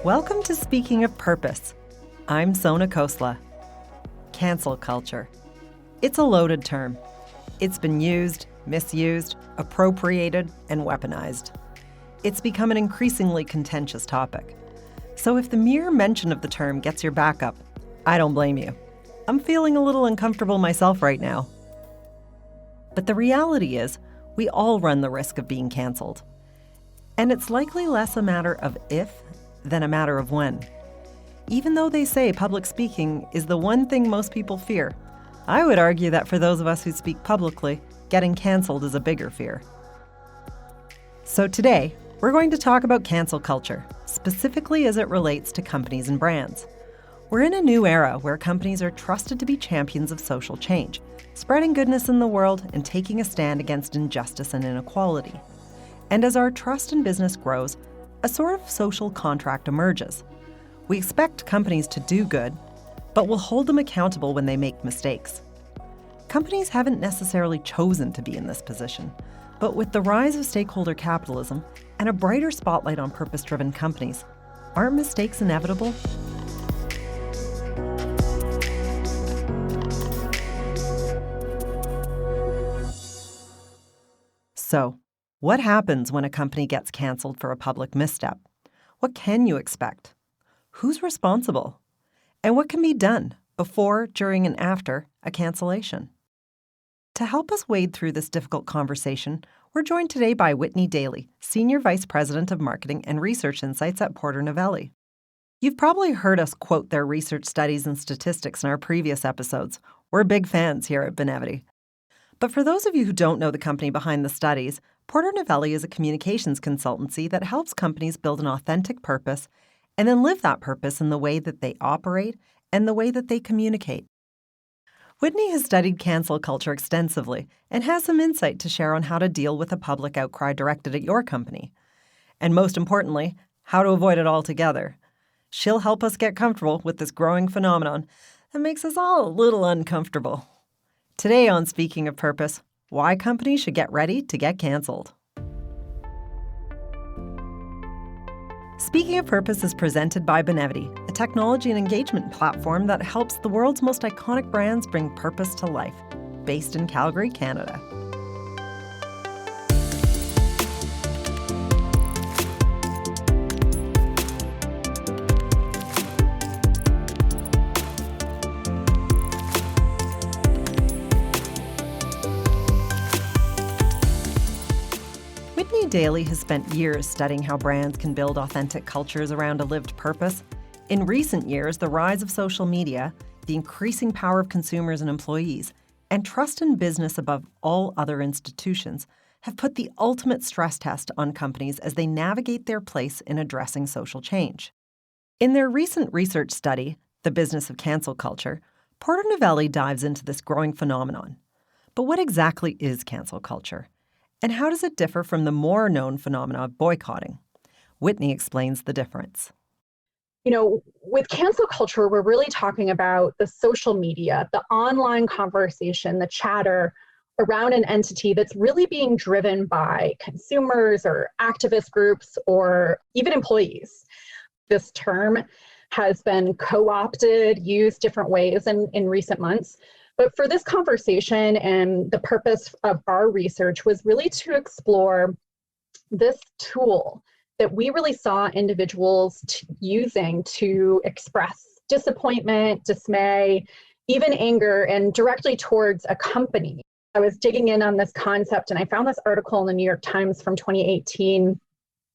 Welcome to Speaking of Purpose. I'm Sona Khosla. Cancel culture. It's a loaded term. It's been used, misused, appropriated, and weaponized. It's become an increasingly contentious topic. So if the mere mention of the term gets your back up, I don't blame you. I'm feeling a little uncomfortable myself right now. But the reality is, we all run the risk of being canceled. And it's likely less a matter of if than a matter of when. Even though they say public speaking is the one thing most people fear, I would argue that for those of us who speak publicly, getting canceled is a bigger fear. So today, we're going to talk about cancel culture, specifically as it relates to companies and brands. We're in a new era where companies are trusted to be champions of social change, spreading goodness in the world and taking a stand against injustice and inequality. And as our trust in business grows, a sort of social contract emerges. We expect companies to do good, but we'll hold them accountable when they make mistakes. Companies haven't necessarily chosen to be in this position, but with the rise of stakeholder capitalism and a brighter spotlight on purpose-driven companies, aren't mistakes inevitable? So, what happens when a company gets canceled for a public misstep? What can you expect? Who's responsible? And what can be done before, during, and after a cancellation? To help us wade through this difficult conversation, we're joined today by Whitney Dailey, Senior Vice President of Marketing and Research Insights at Porter Novelli. You've probably heard us quote their research studies and statistics in our previous episodes. We're big fans here at Benevity. But for those of you who don't know the company behind the studies, Porter Novelli is a communications consultancy that helps companies build an authentic purpose and then live that purpose in the way that they operate and the way that they communicate. Whitney has studied cancel culture extensively and has some insight to share on how to deal with a public outcry directed at your company. And most importantly, how to avoid it altogether. She'll help us get comfortable with this growing phenomenon that makes us all a little uncomfortable. Today on Speaking of Purpose, why companies should get ready to get canceled. Speaking of Purpose is presented by Benevity, a technology and engagement platform that helps the world's most iconic brands bring purpose to life, based in Calgary, Canada. Whitney Dailey has spent years studying how brands can build authentic cultures around a lived purpose. In recent years, the rise of social media, the increasing power of consumers and employees, and trust in business above all other institutions have put the ultimate stress test on companies as they navigate their place in addressing social change. In their recent research study, The Business of Cancel Culture, Porter Novelli dives into this growing phenomenon. But what exactly is cancel culture? And how does it differ from the more known phenomena of boycotting? Whitney explains the difference. With cancel culture, we're really talking about the social media, the online conversation, the chatter around an entity that's really being driven by consumers or activist groups or even employees. This term has been co-opted, used different ways in recent months. But for this conversation and the purpose of our research was really to explore this tool that we really saw individuals using to express disappointment, dismay, even anger, and directly towards a company. I was digging in on this concept and I found this article in the New York Times from 2018.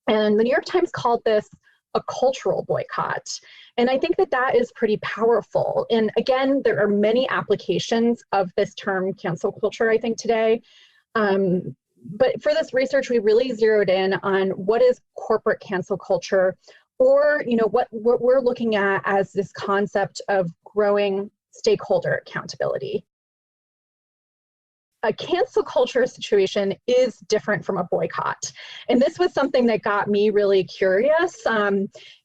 And the New York Times called this a cultural boycott. And I think that is pretty powerful. And again, there are many applications of this term cancel culture, I think, today. But for this research, we really zeroed in on what is corporate cancel culture, or what we're looking at as this concept of growing stakeholder accountability. A cancel culture situation is different from a boycott. And this was something that got me really curious. I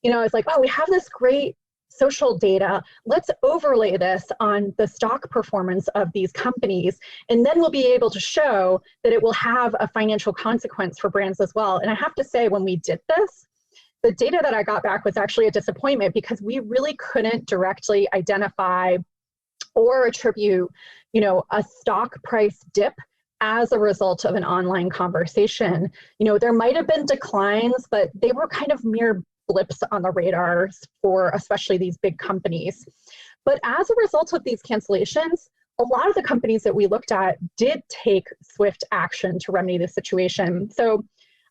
was like, oh, we have this great social data. Let's overlay this on the stock performance of these companies. And then we'll be able to show that it will have a financial consequence for brands as well. And I have to say, when we did this, the data that I got back was actually a disappointment because we really couldn't directly identify or attribute, a stock price dip as a result of an online conversation. There might have been declines, but they were kind of mere blips on the radars for especially these big companies. But as a result of these cancellations, a lot of the companies that we looked at did take swift action to remedy the situation. So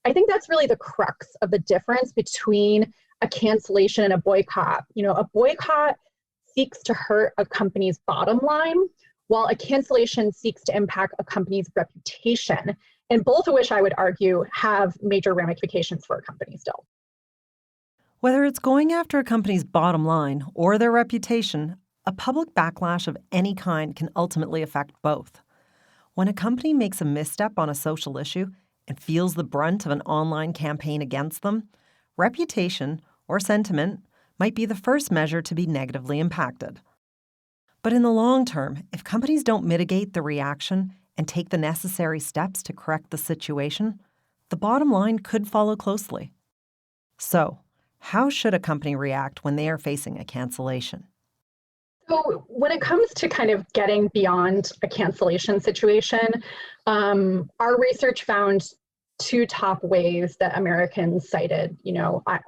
I think that's really the crux of the difference between a cancellation and a boycott. A boycott seeks to hurt a company's bottom line, while a cancellation seeks to impact a company's reputation, and both of which I would argue have major ramifications for a company still. Whether it's going after a company's bottom line or their reputation, a public backlash of any kind can ultimately affect both. When a company makes a misstep on a social issue and feels the brunt of an online campaign against them, reputation or sentiment might be the first measure to be negatively impacted. But in the long term, if companies don't mitigate the reaction and take the necessary steps to correct the situation, the bottom line could follow closely. So, how should a company react when they are facing a cancellation? So when it comes to kind of getting beyond a cancellation situation, our research found two top ways that Americans cited,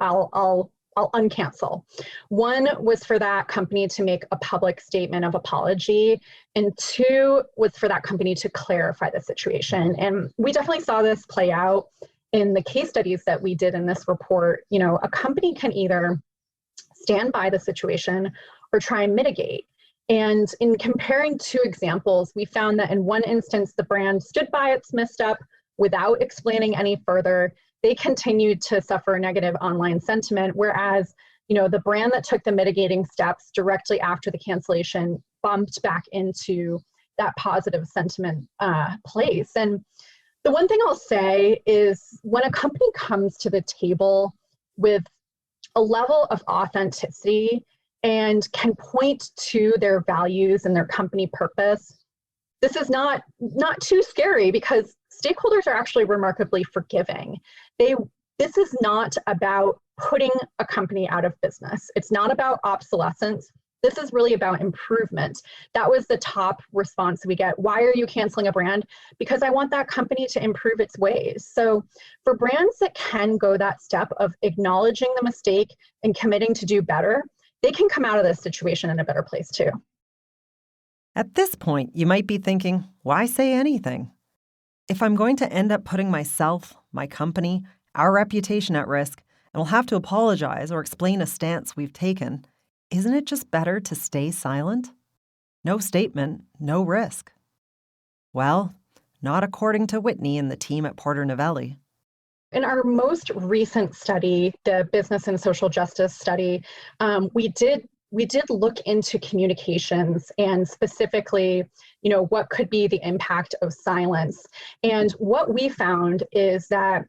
I'll uncancel. One was for that company to make a public statement of apology, and two was for that company to clarify the situation. And we definitely saw this play out in the case studies that we did in this report. A company can either stand by the situation or try and mitigate. And in comparing two examples, we found that in one instance, the brand stood by its misstep without explaining any further. They continued to suffer negative online sentiment, whereas, the brand that took the mitigating steps directly after the cancellation bumped back into that positive sentiment place. And the one thing I'll say is when a company comes to the table with a level of authenticity and can point to their values and their company purpose, this is not too scary because stakeholders are actually remarkably forgiving. This is not about putting a company out of business. It's not about obsolescence. This is really about improvement. That was the top response we get. Why are you canceling a brand? Because I want that company to improve its ways. So for brands that can go that step of acknowledging the mistake and committing to do better, they can come out of this situation in a better place too. At this point, you might be thinking, why say anything? If I'm going to end up putting myself, my company, our reputation at risk, and we'll have to apologize or explain a stance we've taken, isn't it just better to stay silent? No statement, no risk. Well, not according to Whitney and the team at Porter Novelli. In our most recent study, the business and social justice study, we did look into communications and specifically, what could be the impact of silence. And what we found is that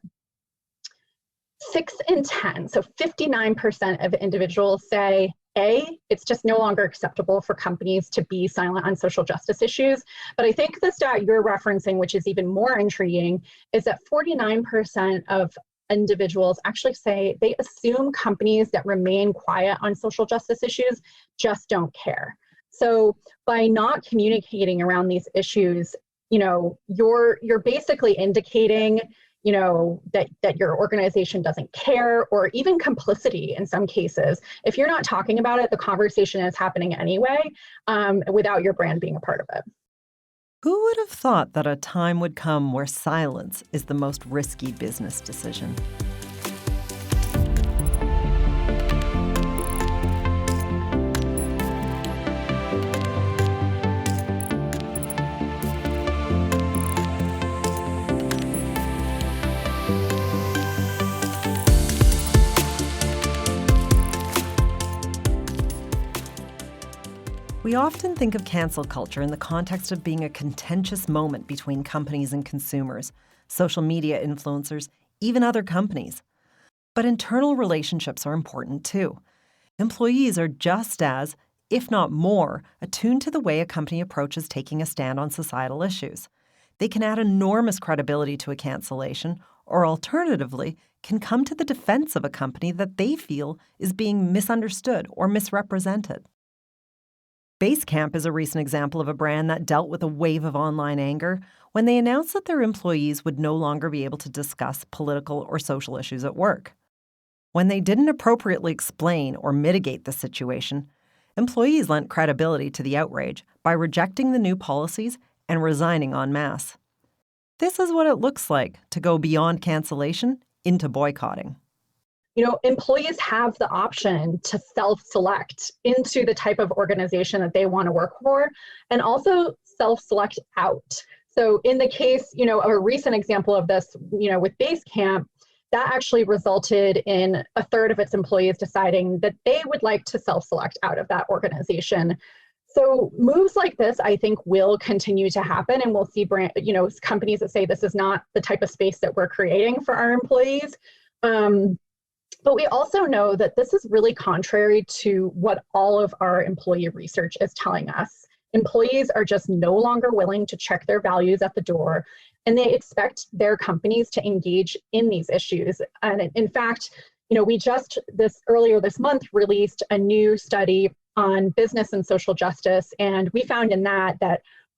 6 in 10, so 59% of individuals say, it's just no longer acceptable for companies to be silent on social justice issues. But I think the stat you're referencing, which is even more intriguing, is that 49% of individuals actually say they assume companies that remain quiet on social justice issues just don't care. So by not communicating around these issues, you're basically indicating that your organization doesn't care, or even complicity in some cases. If you're not talking about it, the conversation is happening anyway, without your brand being a part of it. Who would have thought that a time would come where silence is the most risky business decision? We often think of cancel culture in the context of being a contentious moment between companies and consumers, social media influencers, even other companies. But internal relationships are important too. Employees are just as, if not more, attuned to the way a company approaches taking a stand on societal issues. They can add enormous credibility to a cancellation, or alternatively, can come to the defense of a company that they feel is being misunderstood or misrepresented. Basecamp is a recent example of a brand that dealt with a wave of online anger when they announced that their employees would no longer be able to discuss political or social issues at work. When they didn't appropriately explain or mitigate the situation, employees lent credibility to the outrage by rejecting the new policies and resigning en masse. This is what it looks like to go beyond cancellation into boycotting. Employees have the option to self-select into the type of organization that they want to work for, and also self-select out. So in the case, a recent example of this, with Basecamp, that actually resulted in a third of its employees deciding that they would like to self-select out of that organization. So moves like this, I think, will continue to happen, and we'll see companies that say this is not the type of space that we're creating for our employees. But we also know that this is really contrary to what all of our employee research is telling us. Employees are just no longer willing to check their values at the door, and they expect their companies to engage in these issues. And in fact, we just earlier this month released a new study on business and social justice, and we found in that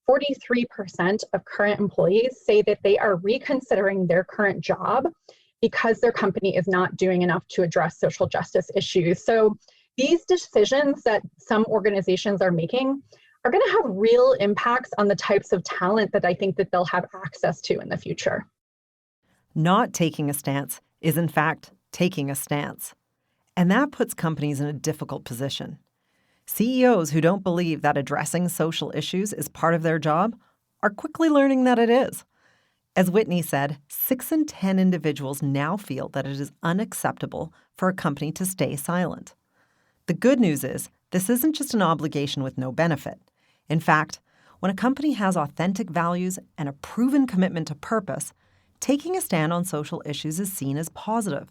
43% of current employees say that they are reconsidering their current job because their company is not doing enough to address social justice issues. So these decisions that some organizations are making are going to have real impacts on the types of talent that I think that they'll have access to in the future. Not taking a stance is, in fact, taking a stance. And that puts companies in a difficult position. CEOs who don't believe that addressing social issues is part of their job are quickly learning that it is. As Whitney said, 6 in 10 individuals now feel that it is unacceptable for a company to stay silent. The good news is, this isn't just an obligation with no benefit. In fact, when a company has authentic values and a proven commitment to purpose, taking a stand on social issues is seen as positive.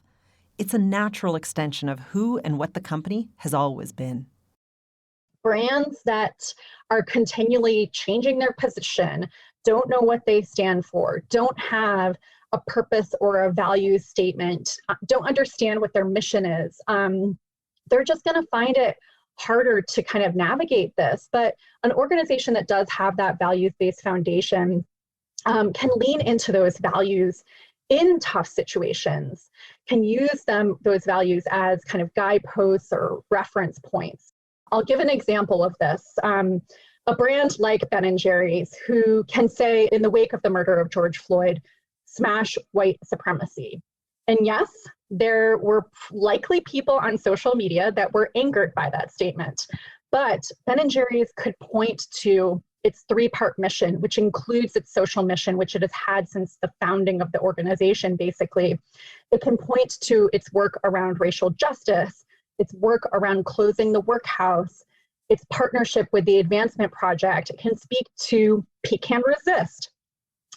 It's a natural extension of who and what the company has always been. Brands that are continually changing their position, don't know what they stand for, don't have a purpose or a value statement, don't understand what their mission is, they're just going to find it harder to kind of navigate this. But an organization that does have that values-based foundation can lean into those values in tough situations, can use those values as kind of guideposts or reference points. I'll give an example of this. A brand like Ben & Jerry's, who can say, in the wake of the murder of George Floyd, smash white supremacy. And yes, there were likely people on social media that were angered by that statement. But Ben & Jerry's could point to its 3-part mission, which includes its social mission, which it has had since the founding of the organization, basically. It can point to its work around racial justice, its work around closing the workhouse, its partnership with the Advancement Project. It can speak to Pecan Resist.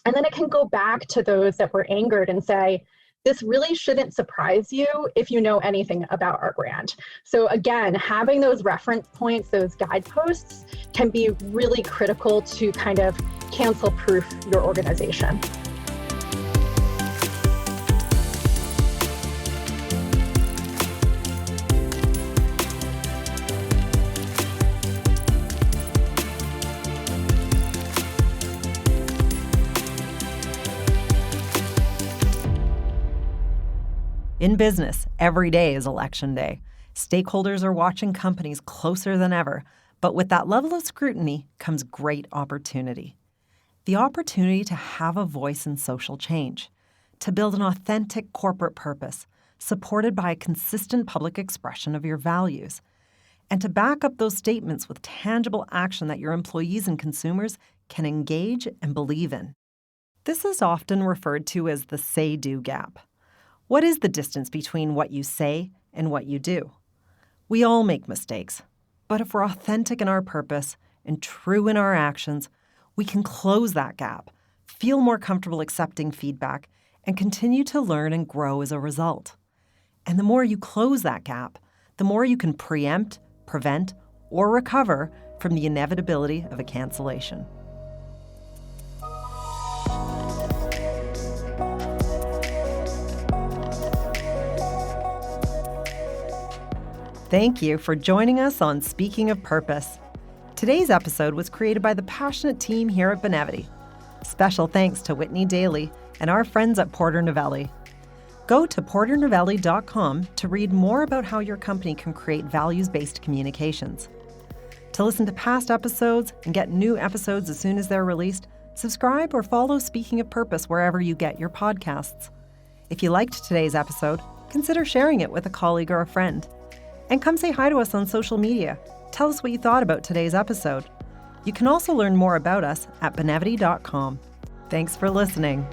And then it can go back to those that were angered and say, this really shouldn't surprise you if you know anything about our brand. So again, having those reference points, those guideposts, can be really critical to kind of cancel-proof your organization. In business, every day is election day. Stakeholders are watching companies closer than ever, but with that level of scrutiny comes great opportunity. The opportunity to have a voice in social change, to build an authentic corporate purpose, supported by a consistent public expression of your values, and to back up those statements with tangible action that your employees and consumers can engage and believe in. This is often referred to as the say-do gap. What is the distance between what you say and what you do? We all make mistakes, but if we're authentic in our purpose and true in our actions, we can close that gap, feel more comfortable accepting feedback, and continue to learn and grow as a result. And the more you close that gap, the more you can preempt, prevent, or recover from the inevitability of a cancellation. Thank you for joining us on Speaking of Purpose. Today's episode was created by the passionate team here at Benevity. Special thanks to Whitney Dailey and our friends at Porter Novelli. Go to porternovelli.com to read more about how your company can create values-based communications. To listen to past episodes and get new episodes as soon as they're released, subscribe or follow Speaking of Purpose wherever you get your podcasts. If you liked today's episode, consider sharing it with a colleague or a friend. And come say hi to us on social media. Tell us what you thought about today's episode. You can also learn more about us at benevity.com. Thanks for listening.